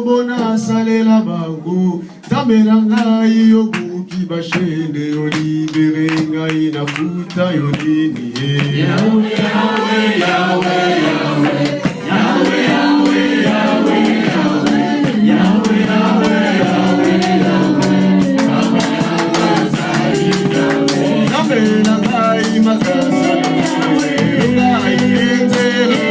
mona salela bango Tamera ngai yobuki bashende Olibere ngai na futa yolini Yahweh, Yahweh, Yahweh, Yahweh Yahweh, Yahweh, Yahweh, Yahweh Yahweh, Yahweh, Yahweh, Yahweh Tamera ngai makasa Ngai nzero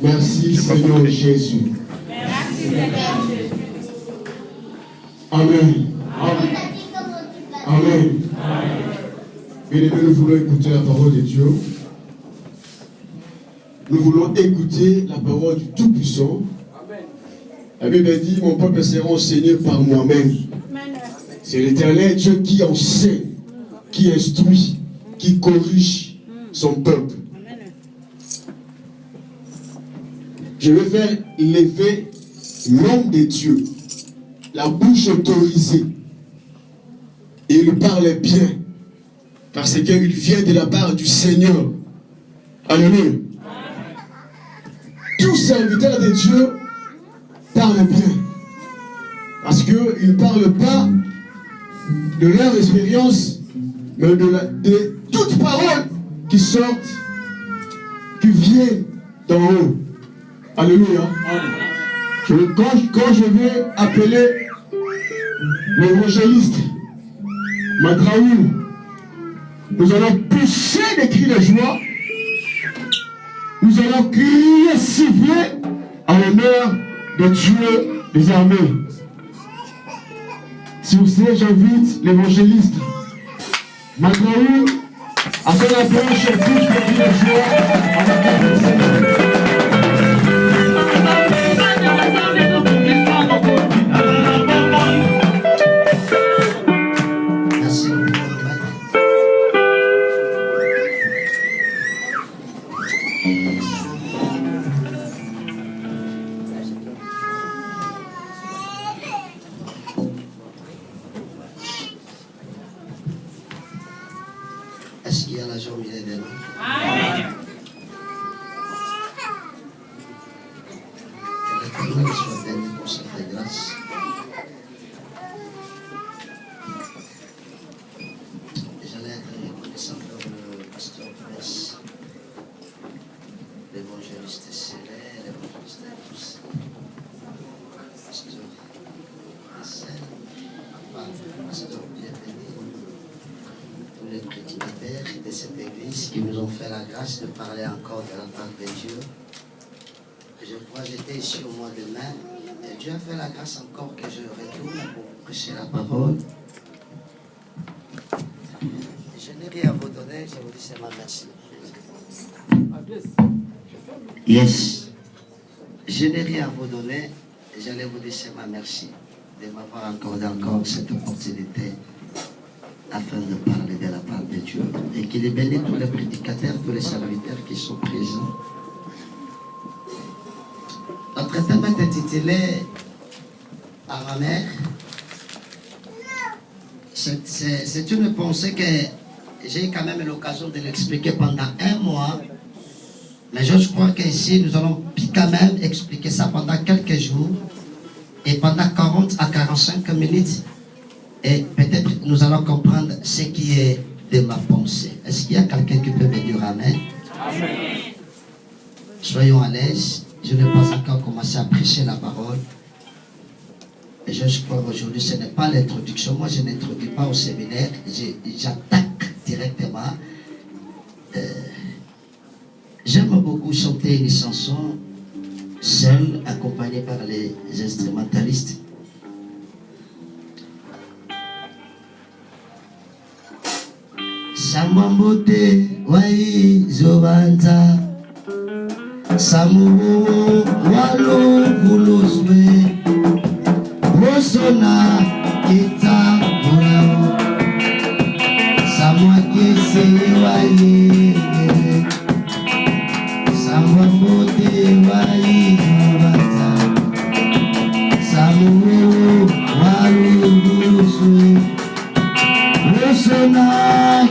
Merci Seigneur Jésus. Amen. Amen. Bien-aimés, nous voulons écouter la parole de Dieu. Nous voulons écouter la parole du Tout-Puissant. La Bible dit, mon peuple sera enseigné par moi-même. C'est l'Éternel Dieu qui enseigne, qui instruit, qui corrige son peuple. Je vais faire lever l'homme de Dieu, la bouche autorisée. Et il parle bien, parce qu'il vient de la part du Seigneur. Alléluia. Tous serviteurs de Dieu parlent bien, parce qu'ils ne parlent pas de leur expérience, mais de toutes paroles qui sortent, qui viennent d'en haut. Alléluia. Quand je vais appeler l'évangéliste Matraoul, nous allons pousser des cris de joie, nous allons crier, siffler à l'honneur de Dieu des armées. Si vous savez, j'invite l'évangéliste Matraoul à faire la planche et tous les cris de joie avec la Seigneur. loué soit béni pour cette grâce. J'allais être reconnaissant pour le pasteur Presse, l'évangéliste Célé, l'évangéliste tous, le pasteur Marcel, le pasteur Bienvenu, tous les prédicateurs de cette église qui nous ont fait la grâce de parler encore de la part de Dieu. Je crois que j'étais ici au mois de mai et Dieu a fait la grâce encore que je retourne pour prêcher la parole. Je n'ai rien à vous donner, je vous dis seulement merci. Yes. Je n'ai rien à vous donner, j'allais vous dire seulement merci de m'avoir accordé encore cette opportunité afin de parler de la part de Dieu et qu'il ait béni tous les prédicateurs, tous les serviteurs qui sont présents. Notre thème est intitulé à ma mère. C'est une pensée que j'ai eu quand même l'occasion de l'expliquer pendant un mois. Mais je crois qu'ici, nous allons quand même expliquer ça pendant quelques jours. Et pendant 40 à 45 minutes. Et peut-être nous allons comprendre ce qui est de ma pensée. Est-ce qu'il y a quelqu'un qui peut me dire Amen? Amen. Soyons à l'aise. Je n'ai pas encore commencé à prêcher la parole. Et je crois qu'aujourd'hui, ce n'est pas l'introduction. Moi, je n'introduis pas au séminaire. J'attaque directement. J'aime beaucoup chanter une chanson seule, accompagnée par les instrumentalistes. Samambote wai zovanza Samu walo buluzwe Rosona kita mulao Samwa kese waye Samwa bote wai zovanza Samu walo buluzwe Rosona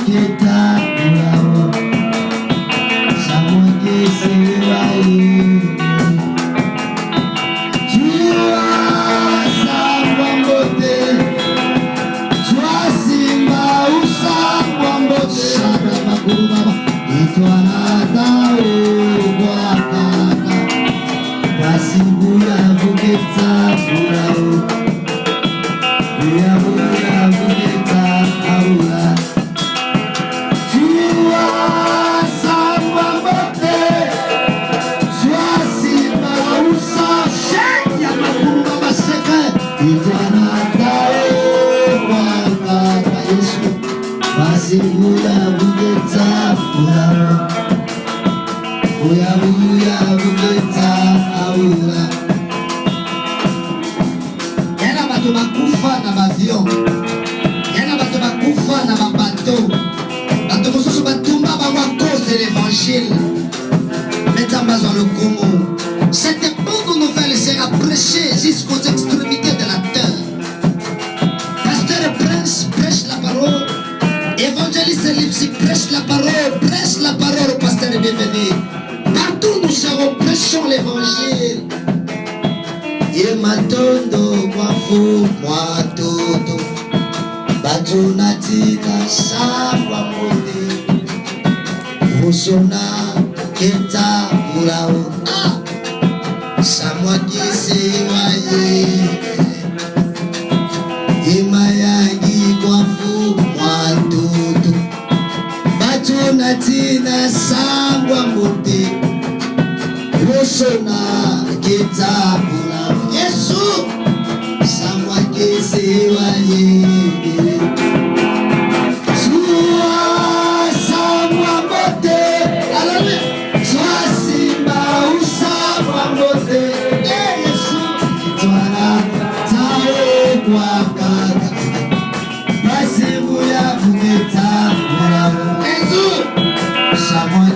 kita mulao Samwa kese Cette bonne nouvelle sera prêchée jusqu'aux extrémités de la terre. Pasteur Prince prêche la parole. Évangéliste Lipsy prêche la parole, pasteur Bienvenu. Partout nous serons, prêchons l'évangile. Yematondo kwafu mwatoto Batunatika sabwa mode Rosona keta ulao Samwa kise waye Imayangi kwafu mwatoto Batunatina sabwa mode Rosona keta ulao Yesu Samwa kise waye Samwa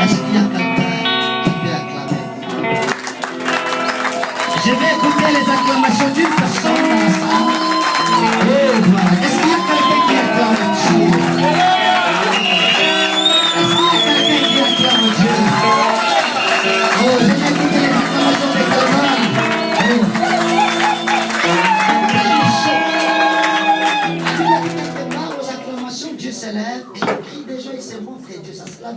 Est-ce qu'il y a quelqu'un qui peut acclamer? Je vais écouter les acclamations d'une personne dans la salle. Oh, voilà. Est-ce qu'il y a quelqu'un qui acclame Dieu? Est-ce qu'il y a quelqu'un qui acclame Dieu? Oh, je vais écouter les acclamations des Calvaires. Oh. Aux acclamations, Dieu s'élève et le cri des gens, il se montre et Dieu, ça se lave.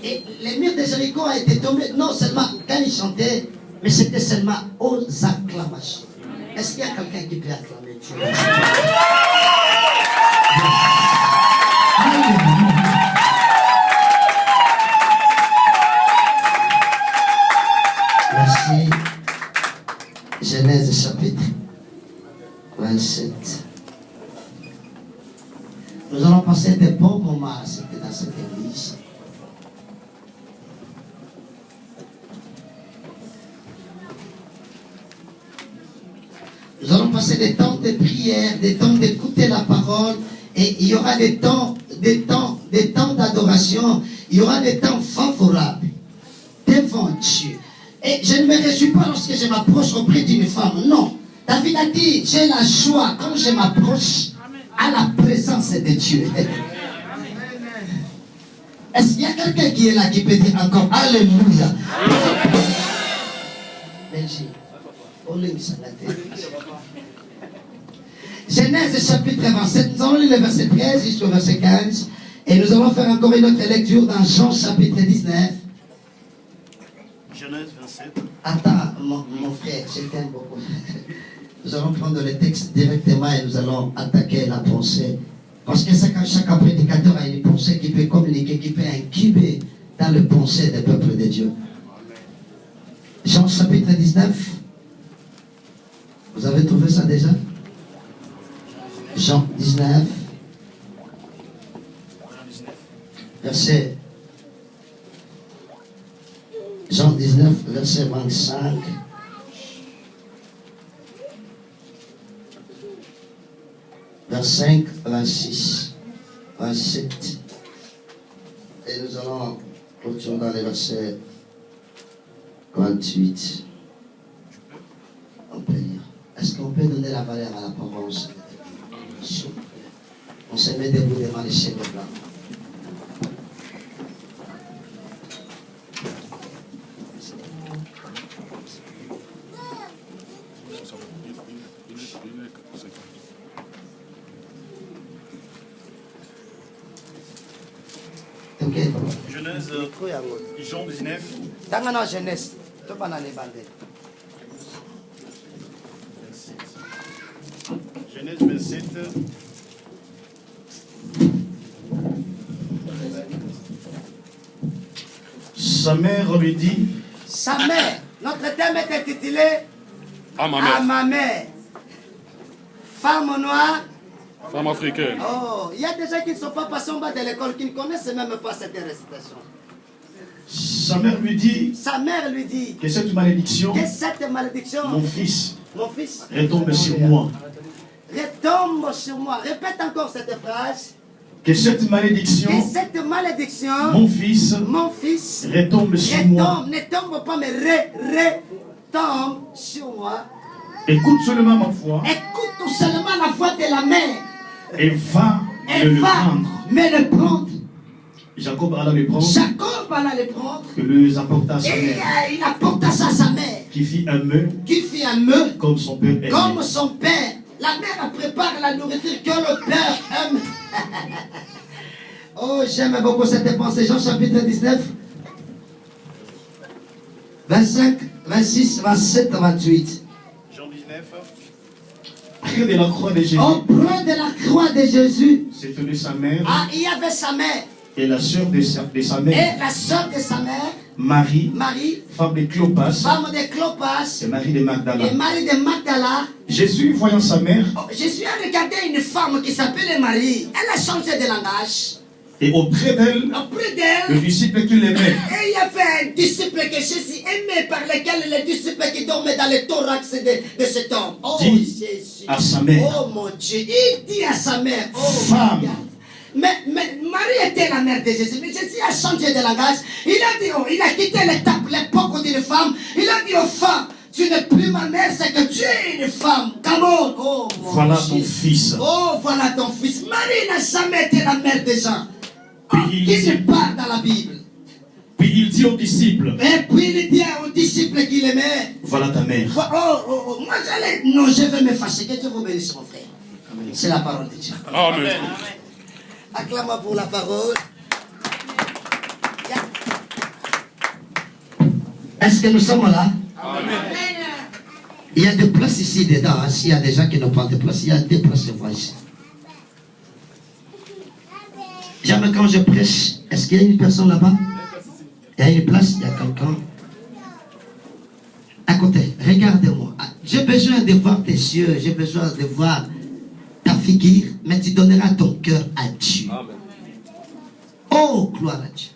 Et les murs de Jéricho ont été tombés, non seulement quand ils chantaient, mais c'était seulement aux acclamations. Est-ce qu'il y a quelqu'un qui peut acclamer Dieu? Merci. Genèse chapitre 27. Nous allons passer des bons moments dans cette église. Nous allons passer des temps de prière, des temps d'écouter la parole, et il y aura des temps d'adoration, il y aura des temps favorables devant Dieu. Et je ne me réjouis pas lorsque je m'approche auprès d'une femme, non. David a dit, j'ai la joie quand je m'approche à la présence de Dieu. Est-ce qu'il y a quelqu'un qui est là qui peut dire encore Alléluia? Genèse chapitre 27, nous allons lire le verset 13 jusqu'au verset 15 et nous allons faire encore une autre lecture dans Jean chapitre 19. Genèse 27. Attends, mon frère, je t'aime beaucoup. Nous allons prendre le texte directement et nous allons attaquer la pensée. Parce que chaque prédicateur a une pensée qui peut communiquer, qui peut incuber dans le pensée des peuples de Dieu. Jean chapitre 19. Vous avez trouvé ça déjà? Jean 19. Verset. Jean 19, verset 25. Verset 5, 26, 27. Et nous allons continuer dans les versets 28. On peut lire. Est-ce qu'on peut donner la valeur à la parole? On se met debout devant les chefs blancs. Genèse, Jean 19. Dans la jeunesse, tu vas les bander. Genèse 27. Sa mère lui dit. Sa mère, notre thème est intitulé À ma mère. À ma mère. Femme noire. Femme africaine. Oh, il y a des gens qui ne sont pas passés en bas de l'école, qui ne connaissent même pas cette récitation. Sa mère lui dit. Sa mère lui dit. Que cette malédiction. Que cette malédiction. Mon fils. Retombe sur moi. Retombe sur moi. Répète encore cette phrase. Que cette malédiction. Que cette malédiction. Mon fils. Retombe sur moi. Ne tombe pas, mais retombe sur moi. Écoute seulement ma voix. Écoute seulement la voix de la mère. Et va me le prendre. Me le prendre. Jacob alla le prendre. Jacob alla le prendre. Que lui apporta à sa mère. Il apporta ça à sa mère. Qui fit un meuh. Comme son père aimait. Comme son père. La mère prépare la nourriture que le père aime. Oh, j'aime beaucoup cette pensée. Jean chapitre 19. 25, 26, 27, 28. Jean 19. Près de la croix de Jésus. Auprès de la croix de Jésus. Se tenait sa mère. Ah, il y avait sa mère. Et la sœur de sa mère. Et la sœur de sa mère. Marie. Femme de Clopas. Et Marie de Magdala. Jésus, voyant sa mère. Jésus a regardé une femme qui s'appelait Marie. Elle a changé de langage. Et auprès d'elle, le disciple qui l'aimait. Et il y avait un disciple que Jésus aimait, par lequel le disciple qui dormait dans le thorax de cet homme. Oh Dit Jésus. à sa mère. Oh mon Dieu. Il dit à sa mère. Oh Femme. Mais Marie était la mère de Jésus. Mais Jésus a changé de langage. Il a dit, il a quitté l'époque où il dit une femme. Il a dit aux femmes, tu n'es plus ma mère, c'est que tu es une femme. Come on. Oh mon Voilà Dieu. ton fils. Oh voilà ton fils. Marie n'a jamais été la mère des gens. Puis Qui se parle dans la Bible. Puis il dit aux disciples, Et puis il dit aux disciples qu'il aimait. voilà ta mère. Moi j'allais. Non, je vais me fâcher. Que Dieu vous bénisse, mon frère. C'est la parole de Dieu. Amen. Acclame-moi pour la parole. Est-ce que nous sommes là? Amen. Il y a des places ici dedans. Hein. S'il y a des gens qui n'ont pas de place, il y a des places de voix ici. Jamais quand je prêche, est-ce qu'il y a une personne là-bas? Il y a une place, il y a quelqu'un. À côté, regardez-moi. J'ai besoin de voir tes yeux, j'ai besoin de voir ta figure, mais tu donneras ton cœur à Dieu. Amen. Oh, gloire à Dieu.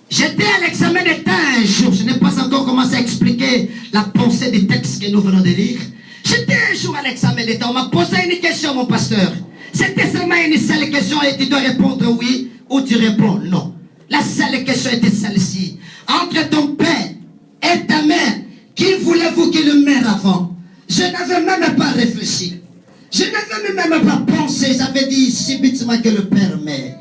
J'étais à l'examen d'État un jour, je n'ai pas encore commencé à expliquer la pensée du texte que nous venons de lire. J'étais un jour à l'examen d'État, on m'a posé une question, mon pasteur. C'était seulement une seule question et tu dois répondre oui ou tu réponds non. La seule question était celle-ci. Entre ton père et ta mère, qui voulez-vous qu'il meure avant? Je n'avais même pas réfléchi. Je n'avais même pas pensé. J'avais dit subitement que le père meurt,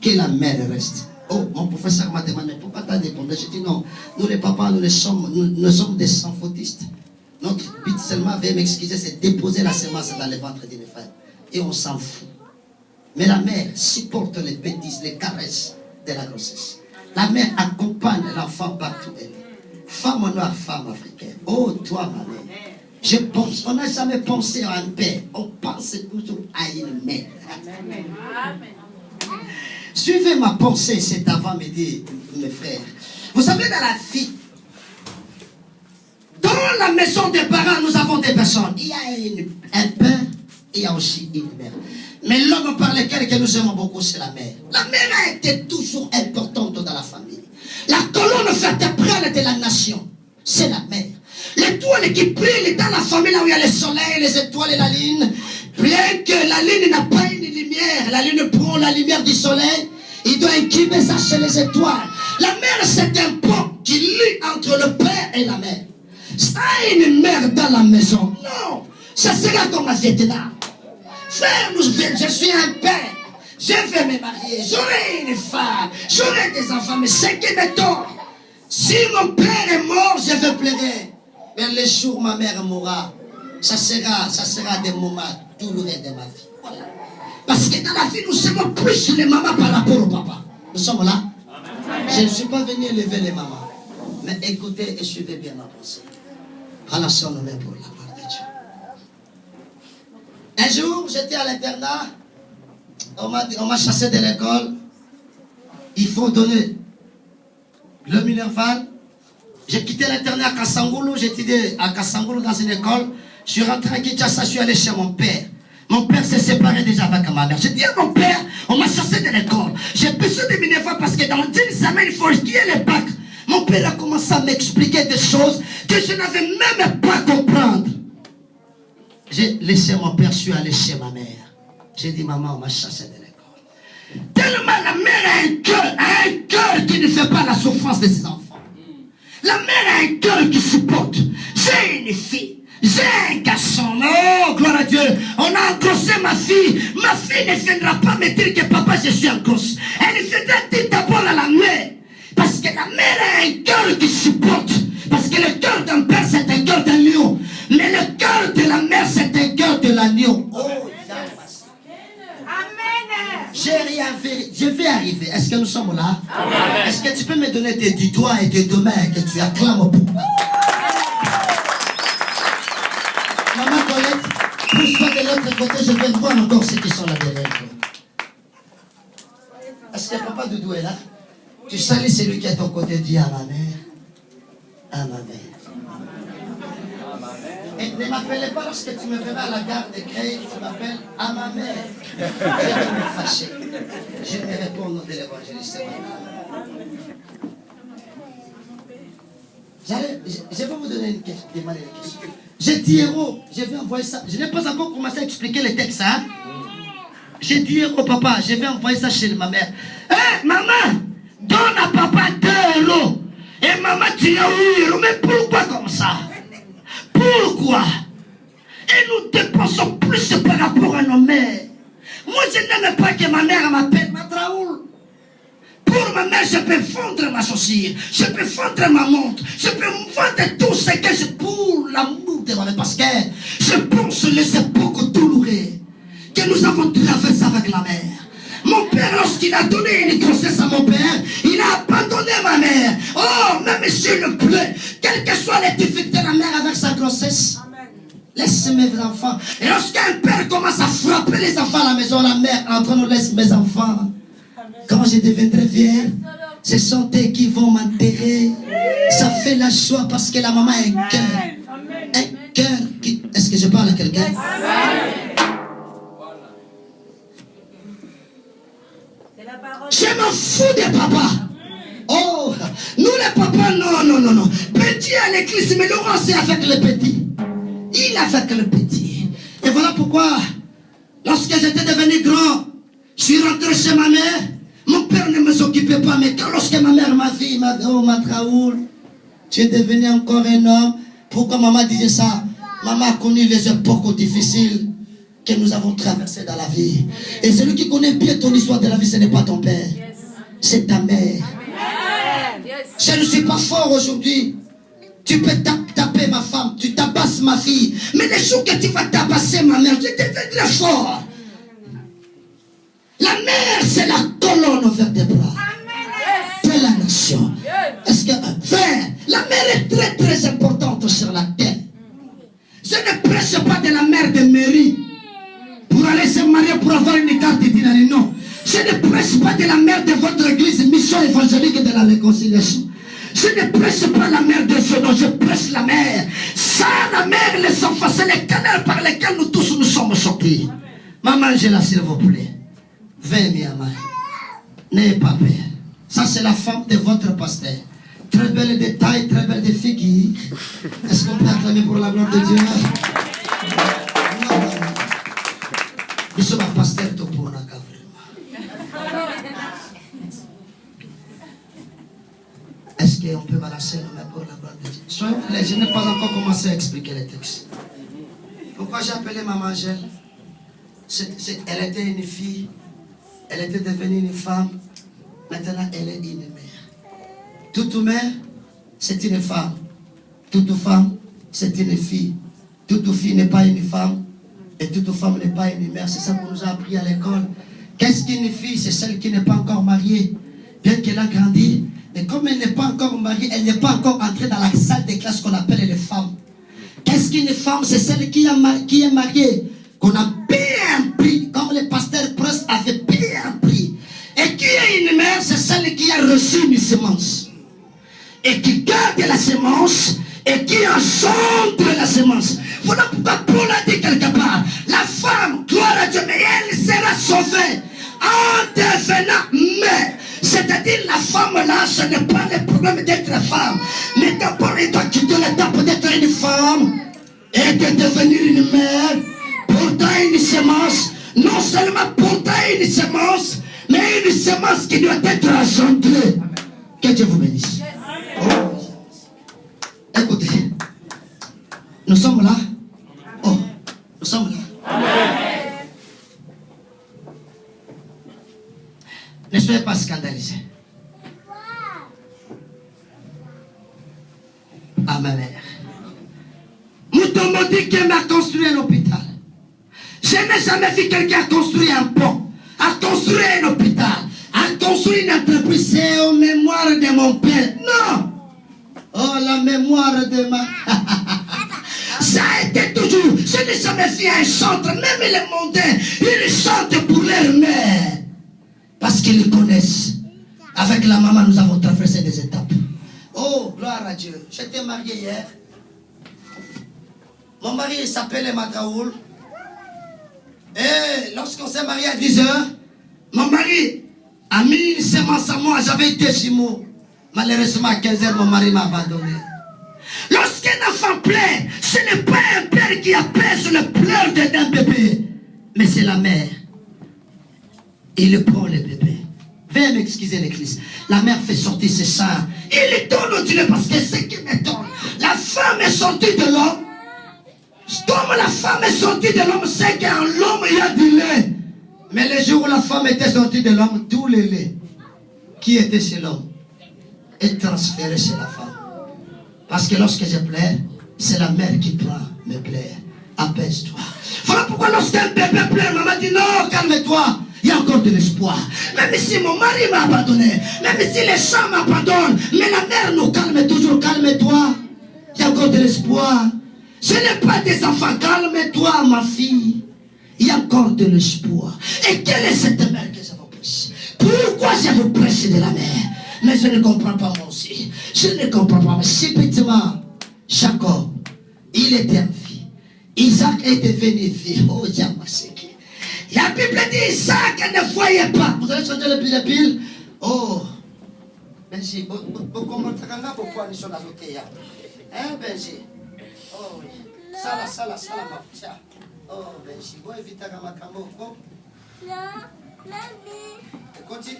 que la mère reste. Oh, mon professeur m'a demandé pourquoi tu as répondu. J'ai dit non, nous les papas, nous sommes des sans-fautistes. Notre but seulement, veuillez m'excuser, c'est déposer la semence dans le ventre d'une femme. Et on s'en fout. Mais la mère supporte les bêtises, les caresses de la grossesse. La mère accompagne l'enfant partout où elle est. Femme noire, femme africaine. Oh, toi, ma mère. Je pense, on n'a jamais pensé à un père. On pense toujours à une mère. Amen. Suivez ma pensée cet avant, mes frères. Vous savez, dans la vie, dans la maison des parents, nous avons des personnes. Il y a un père, il y a aussi une mère. Mais l'homme par lequel que nous aimons beaucoup, c'est la mère. La mère a été toujours importante dans la famille. La colonne vertébrale de la nation, c'est la mère. L'étoile qui brille dans la famille, là où il y a le soleil, les étoiles et la lune, bien que la lune n'a pas une lumière, la lune prend la lumière du soleil, il doit incuber ça chez les étoiles. La mère, c'est un pont qui lie entre le père et la mère. Ça une mère dans la maison, non, ça sera comme la Vietnam. Frère, je suis un père, je vais me marier, j'aurai une femme, j'aurai des enfants, mais ce qui me tombe, si mon père est mort, je vais pleurer. Mais le jour où ma mère mourra, ça sera des moments douloureux de ma vie. Voilà. Parce que dans la vie, nous sommes plus les mamans par rapport au papa. Nous sommes là. Je ne suis pas venu élever les mamans. Mais écoutez et suivez bien ma pensée. Relation nommée pour la part de Dieu. Un jour, j'étais à l'internat. On m'a chassé de l'école. Il faut donner le minerval. J'ai quitté l'internat à Kassangoulou. J'étudiais à Kassangoulou dans une école. Je suis rentré à Kinshasa, je suis allé chez mon père. Mon père s'est séparé déjà avec ma mère. J'ai dit à mon père, on m'a chassé de l'école. J'ai besoin de minerval parce que dans 10 semaines, il faut qu'il y ait les bacs. Mon père a commencé à m'expliquer des choses que je n'avais même pas comprendre. J'ai laissé mon père, je suis allé chez ma mère. J'ai dit, maman, on m'a chassé de l'école. Tellement la mère a un cœur qui ne fait pas la souffrance de ses enfants. La mère a un cœur qui supporte. J'ai une fille, j'ai un garçon. Oh, gloire à Dieu. On a engrossé ma fille. Ma fille ne viendra pas me dire que papa, je suis en grosse. Elle viendra dire d'abord à la mère. Parce que la mère a un cœur qui supporte. Parce que le cœur d'un père, c'est un cœur d'un lion. Mais le cœur de la mère, c'est un cœur de l'agneau. Oh, je vais arriver. Est-ce que nous sommes là? Amen. Est-ce que tu peux me donner tes 10 doigts et tes 2 mains que tu acclames pour Maman Colette, pousse-toi de l'autre côté, je vais voir encore ceux qui sont là derrière. Est-ce que papa Doudou est là? Tu salues celui qui est à ton côté, dis à ma mère. À ma mère. Et ne m'appelez pas lorsque tu me verras à la gare de Creil, tu m'appelles à ma mère. Je vais me fâcher. au nom de l'évangéliste. Je vais vous donner une question. J'ai dit héros, je vais envoyer ça. Je n'ai pas encore commencé à expliquer les textes. Hein? J'ai dit héros, papa, je vais envoyer ça chez ma mère. Hé, maman, donne à papa 2 euros. Et maman, tu as 8 euros. Mais pourquoi comme ça? Pourquoi? Et nous dépensons plus par rapport à nos mères. Moi, je n'aime pas que ma mère m'appelle Matraoul. Pour ma mère, je peux vendre ma chaussure, je peux vendre ma montre, je peux vendre tout ce que je pour l'amour de ma mère. Parce que je pense les époques douloureuses que nous avons traversées avec la mère. Mon père, lorsqu'il a donné une grossesse à mon père, il a abandonné ma mère. Oh, même s'il le plaît, quelles que soient les difficultés de la mère avec sa grossesse, laisse mes enfants. Et lorsqu'un père commence à frapper les enfants à la maison, la mère entre nous laisse mes enfants. Quand je deviendrai vieille, ce sont eux qui vont m'enterrer. Ça fait la joie parce que la maman a un cœur. Un cœur qui... Est-ce que je parle à quelqu'un? Je m'en fous des papas. Oh, nous les papas, non. Petit à l'église, mais Laurent c'est avec le petit. Il est avec le petit. Et voilà pourquoi, lorsque j'étais devenu grand, je suis rentré chez ma mère. Mon père ne me s'occupait pas, mais quand lorsque ma mère m'a dit, oh Matraoul, tu es devenu encore un homme. Pourquoi maman disait ça? Maman a connu les époques difficiles que nous avons traversées dans la vie. Et celui qui connaît bien ton histoire de la vie, ce n'est pas ton père, c'est ta mère. Je ne suis pas fort aujourd'hui. Tu peux taper ma femme, tu tabasses ma fille, mais les jours que tu vas tabasser ma mère, je deviendrai fort. La mère, c'est la colonne vertébrale de la nation. Est-ce que la mère est très très importante sur la terre. Je ne prêche pas de la mère de mairie pour aller se marier pour avoir une carte d'identité. Non. Je ne prêche pas de la mère de votre église, mission évangélique de la réconciliation. Je ne prêche pas la mère de ce nom, je prêche la mère. Ça, la mère, les enfants, c'est les canaux par lesquels nous tous nous sommes sortis. Maman Angela, s'il vous plaît. Viens, Miama. N'ayez pas peur. Ça, c'est la femme de votre pasteur. Très belle de taille, très belle de figure. Est-ce qu'on peut acclamer pour la gloire de Dieu? Non. Nous sommes un pasteur tout pour la Est-ce qu'on peut balancer nos mains pour la gloire de Dieu? Soyons clairs, je n'ai pas encore commencé à expliquer les textes. Pourquoi j'ai appelé Maman Angèle? Elle était une fille. Elle était devenue une femme. Maintenant, elle est une mère. Toute mère, c'est une femme. Toute femme, c'est une fille. Toute fille n'est pas une femme. Et toute femme n'est pas une mère. C'est ça qu'on nous a appris à l'école. Qu'est-ce qu'une fille? C'est celle qui n'est pas encore mariée. Bien qu'elle a grandi. Et comme elle n'est pas encore mariée, elle n'est pas encore entrée dans la salle de classe qu'on appelle les femmes. Qu'est-ce qu'une femme? C'est celle qui est mariée. Qu'on a bien pris, comme les pasteurs Prince avaient bien pris. Et qui est une mère, c'est celle qui a reçu une semence. Et qui garde la semence, et qui engendre la semence. Voilà pourquoi Paul a dit quelque part, la femme, gloire à Dieu, mais elle sera sauvée en devenant mère. C'est-à-dire la femme là, ce n'est pas le problème d'être femme. Mais d'abord, elle doit quitter l'étape d'être une femme et de devenir une mère. Portant une semence, non seulement portant une semence, mais une semence qui doit être engendrée. Que Dieu vous bénisse. Oh. Écoutez, nous sommes là. Oh, nous sommes là. Amen. Ne soyez pas scandalisés. À ma mère. Moutombo dit qu'elle m'a construit un hôpital. Je n'ai jamais vu quelqu'un construire un pont, a construit un hôpital, a construit une entreprise. C'est aux mémoires de mon père. Non. Oh, la mémoire de ma... Ça a été toujours. Je n'ai jamais vu un chantre, même les mondains, ils chantent pour leur mère. Parce qu'ils connaissent. Avec la maman, nous avons traversé des étapes. Oh, gloire à Dieu. J'étais marié hier. Mon mari s'appelait Matraoul. Et lorsqu'on s'est marié à 10 heures, mon mari À 1000 semences à moi, j'avais été jumeaux. Malheureusement, à 15 heures, mon mari m'a abandonné. Lorsqu'un enfant pleure, ce n'est pas un père qui apaise le pleur d'un bébé, mais c'est la mère. Il prend le bébé. Veuillez m'excuser l'église. La mère fait sortir ses seins. Il les donne au Dieu parce que c'est ce qui m'étonne. La femme est sortie de l'homme. Comme la femme est sortie de l'homme, c'est qu'en l'homme il y a du lait. Mais le jour où la femme était sortie de l'homme, tout le lait qui était chez l'homme est transféré chez la femme. Parce que lorsque je pleure, c'est la mère qui prend mes pleurs. Apaise-toi. Voilà pourquoi lorsqu'un bébé pleure, maman dit non, calme-toi. Il y a encore de l'espoir. Même si mon mari m'a abandonné, même si les gens m'abandonnent, mais la mère nous calme toujours. Calme-toi. Il y a encore de l'espoir. Ce n'est pas des enfants. Calme-toi, ma fille. Il y a encore de l'espoir. Et quelle est cette mère que je vous prêche? Pourquoi je vous prêche de la mère? Mais je ne comprends pas moi aussi. Je ne comprends pas. Mais subitement, Jacob, il était un fils. Isaac est devenu vieux. Oh, Yamaseki. La Bible dit Isaac ne voyait pas. Vous allez changer le pile. Oh. Benji, pourquoi nous sommes à l'autre? Hein, Benji? Oh, oui. Sala, tiens. Oh, Benji, bon, évite à Makambo. Continue.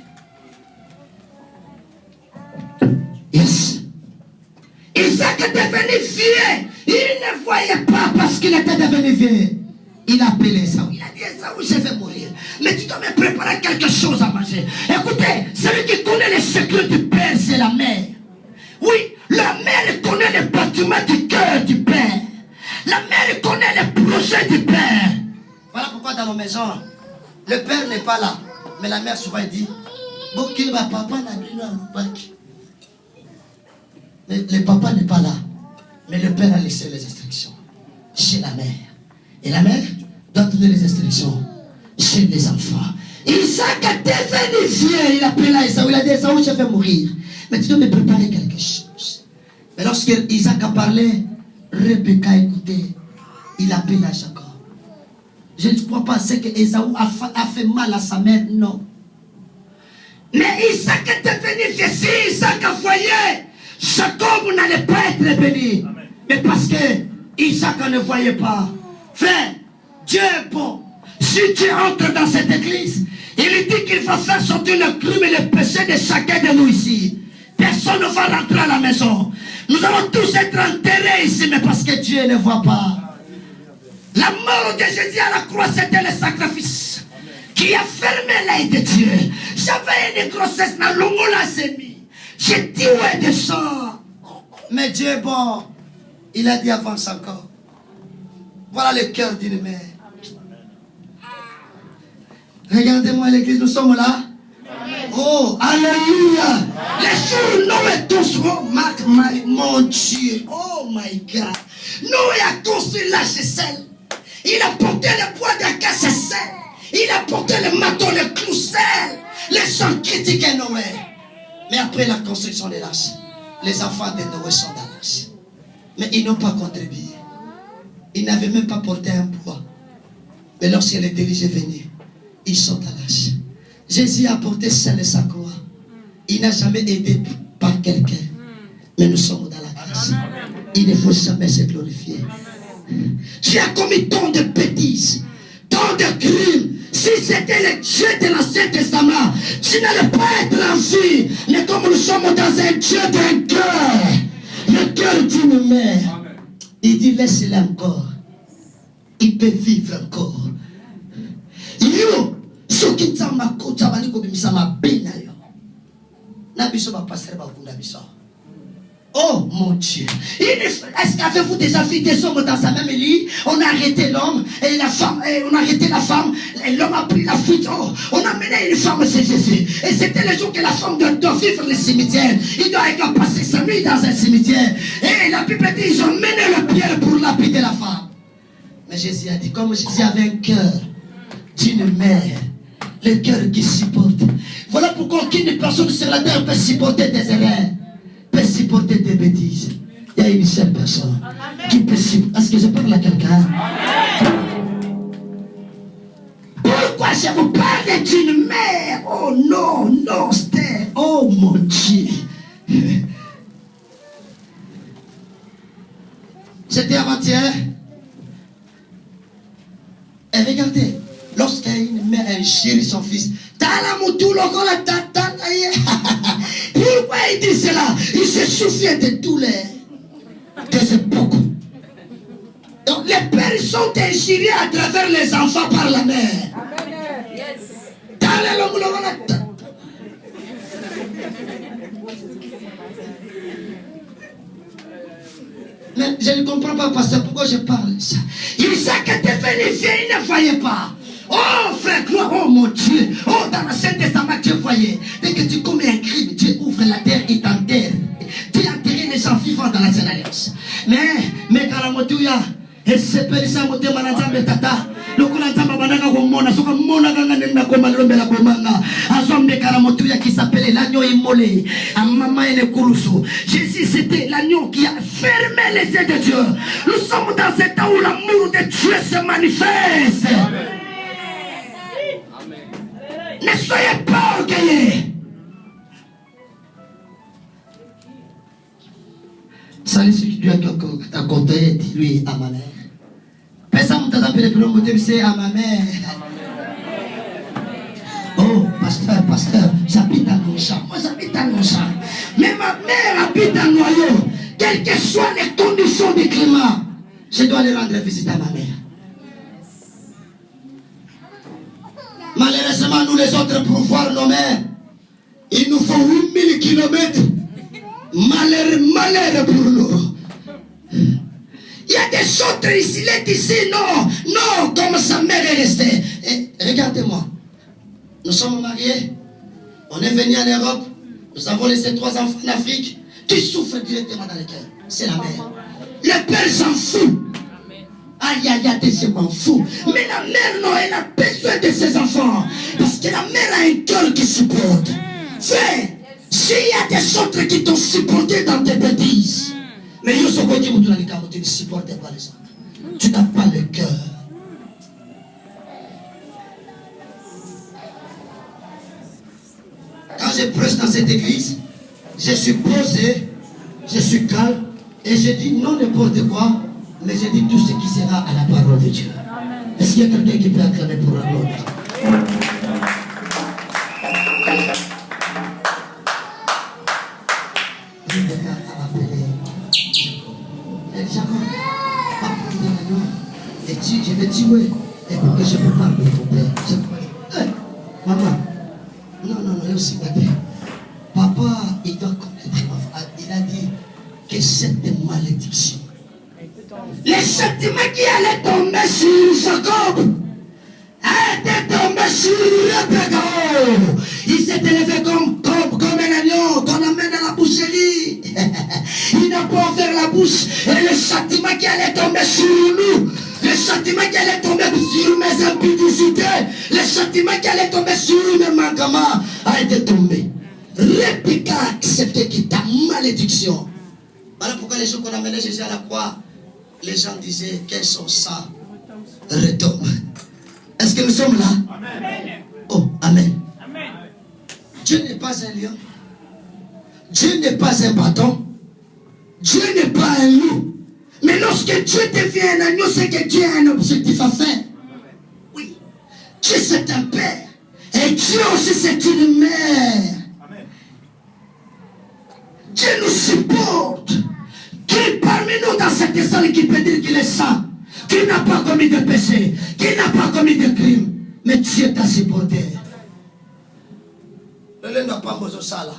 Yes. Isaac est devenu vieux. Il ne voyait pas parce qu'il était devenu vieux. Il a appelé Esaü. Il a dit Esaü, je vais mourir. Mais tu dois me préparer quelque chose à manger. Écoutez, celui qui connaît les secrets du Père, c'est la mère. Oui, la mère connaît les bâtiments du cœur du Père. La mère connaît les projets du Père. Voilà pourquoi dans nos maisons, le Père n'est pas là. Mais la mère souvent dit Boké, ma papa n'a plus un bac. Le papa n'est pas là. Mais le Père a laissé les instructions chez la mère. Et la mère doit donner les instructions chez les enfants. Isaac a devenu vieux. Il a appelé Esaü. Il a dit Esaü, je vais mourir. Mais tu dois me préparer quelque chose. Mais lorsque Isaac a parlé, Rebecca a écouté. Il a appelé Jacob. Je ne crois pas que Esaü a fait mal à sa mère. Non. Mais Isaac est devenu vieux. Si Isaac a voyé, Jacob n'allait pas être béni. Amen. Mais parce que Isaac ne voyait pas. Frère, Dieu est bon. Si tu entres dans cette église, il dit qu'il va faire sortir le crime et le péché de chacun de nous ici. Personne ne va rentrer à la maison. Nous allons tous être enterrés ici, mais parce que Dieu ne voit pas. La mort de Jésus à la croix, c'était le sacrifice qui a fermé l'œil de Dieu. J'avais une grossesse dans l'ongola semi. J'ai tué des gens. Mais Dieu est bon. Il a dit avance encore. Voilà le cœur d'une mère. Regardez-moi l'église, nous sommes là. Amen. Oh, alléluia. Les jours, Noé tous, mon Dieu. Oh my God. Noé a construit la sel. Il a porté le bois d'acacia sel. Il a porté le marteau, le clou sel. Les gens critiquaient Noé. Mais après la construction de l'arche, les enfants de Noé sont dans l'arche. Mais ils n'ont pas contribué. Ils n'avaient même pas porté un poids. Mais lorsque les dirigés venaient, ils sont à l'arche. Jésus a porté seul sa croix. Il n'a jamais aidé par quelqu'un. Mais nous sommes dans la grâce. Il ne faut jamais se glorifier. Tu as commis tant de bêtises, tant de crimes. Si c'était le Dieu de l'Ancien Testament, tu n'allais pas être en vie. Mais comme nous sommes dans un Dieu d'un cœur, le cœur d'une mère, il dit laisse-le encore. Il peut vivre encore. Yo, ce qui t'a ma côte, ça va nous comme ça m'a bien. N'abisso va passer par vous n'abisso. Oh mon Dieu. Est-ce qu'avez-vous déjà vu des hommes dans un même lit? On a arrêté l'homme et la femme, et on a arrêté la femme, et l'homme a pris la fuite. Oh, on a mené une femme chez Jésus. Et c'était le jour que la femme doit vivre le cimetière. Il doit passer sa nuit dans un cimetière. Et la Bible dit ils ont mené la pierre pour lapider la femme. Mais Jésus a dit, comme Jésus avait un cœur d'une mère, le cœur qui supporte. Voilà pourquoi aucune personne sur la terre peut supporter des erreurs, peut supporter des bêtises. Il y a une seule personne qui peut supporter. Est-ce que je parle à quelqu'un? Pourquoi je vous parle d'être une mère. Oh non, non, c'était... Oh mon Dieu. C'était avant-hier. Et regardez, lorsqu'une mère a chéri son fils, pourquoi il dit cela? Il se souvient de tous les... que c'est beaucoup. Donc les pères sont injuriés à travers les enfants par la mère. Mais je ne comprends pas, pasteur, pourquoi je parle de ça. Il sait que tu fais les vieilles, il ne voyait pas. Oh frère, gloire, oh mon Dieu. Oh, dans l'Ancien Testament, Dieu voyait. Dès que tu commets un crime, Dieu ouvre la terre et t'enterre. Dieu enterre les gens vivants dans l'Ancienne Alliance. Mais quand la motouya, elle s'appelle ça, moté manazambe tata. Le Kolanzamba Banana Gomona, Soka Mona Gana Goma Lombela Gomanga, Azombe Karamotuya qui s'appelait l'agneau immolé, à Mama et le Kourousso. Jésus, c'était l'agneau qui a fermé les yeux de Dieu. Nous sommes dans un temps où l'amour de Dieu se manifeste. Amen. Ne soyez pas orgueilleux. Salut celui qui doit t'accorder, dis-lui à ma mère. Personne ne t'a appelé pour me c'est à ma mère. Oh, pasteur, j'habite à Nocha. Moi, j'habite à Nocha. Mais ma mère habite à Noyau. Quelles que soient les conditions du climat, je dois aller rendre visite à ma mère. Malheureusement, nous les autres, pour voir nos mères, il nous faut 8000 km. Malheur pour nous. Il y a des autres ici, il est ici, non, comme sa mère est restée. Et regardez-moi, nous sommes mariés, on est venus en Europe, nous avons laissé 3 enfants en Afrique, qui souffrent directement dans le cœur. C'est la mère. Le père s'en fout. Aïe, je m'en fous. Mais la mère, non, elle a besoin de ses enfants. Parce que la mère a un cœur qui supporte. Frère, s'il y a des autres qui t'ont supporté dans tes bêtises, mais tu ne supportes pas les autres. Tu n'as pas le cœur. Quand je prêche dans cette église, je suis posé, je suis calme, et je dis non n'importe quoi, mais je dis tout ce qui sera à la parole de Dieu. Est-ce qu'il y a quelqu'un qui peut acclamer pour la gloire? Je vais tuer. Et pour que je peux parler de ton père. Maman. Non, il aussi papa, il doit connaître. Il a dit que cette malédiction, les sentiments qui allaient tomber sur Jacob, étaient tombés sur Rebecca. Il s'est élevé comme un agneau qu'on amène à la boucherie. Il n'a pas ouvert la bouche. Et le châtiment qui allait tomber sur nous, le châtiment qui allait tomber sur mes impudicités, le châtiment qui allait tomber sur mes manquements a été tombé. Rebecca a accepté que ta malédiction. Voilà pourquoi les gens qu'on amenait Jésus à la croix, les gens disaient que son sang retombe. Est-ce que nous sommes là? Amen. Oh, amen. Amen. Dieu n'est pas un lion. Dieu n'est pas un bâton. Dieu n'est pas un loup. Mais lorsque Dieu devient un agneau, c'est que Dieu a un objectif à faire. Oui. Dieu c'est un père. Et Dieu aussi c'est une mère. Amen. Dieu nous supporte. Qui parmi nous dans cette salle qui peut dire qu'il est saint, qui n'a pas commis de péché, qui n'a pas commis de crime, mais Dieu t'a supporté. Le n'a pas besoin de ça là.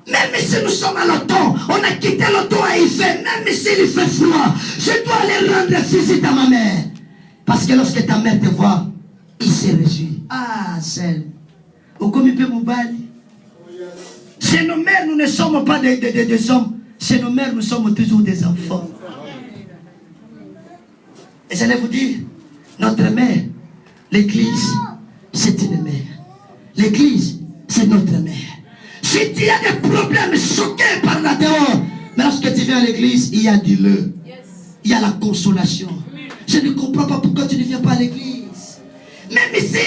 Même si nous sommes à l'automne, on a quitté l'automne et il fait, même s'il fait froid, je dois aller rendre visite à ma mère. Parce que lorsque ta mère te voit, il se réjouit. Ah, celle. Au comité mobile. Chez nos mères, nous ne sommes pas des hommes. Chez nos mères, nous sommes toujours des enfants. Et j'allais vous dire, notre mère, l'église, c'est une mère. L'église, c'est notre mère. Si tu as des problèmes choqués par la dehors, mais lorsque tu viens à l'église, il y a du lait. Il y a la consolation. Je ne comprends pas pourquoi tu ne viens pas à l'église. Même ici,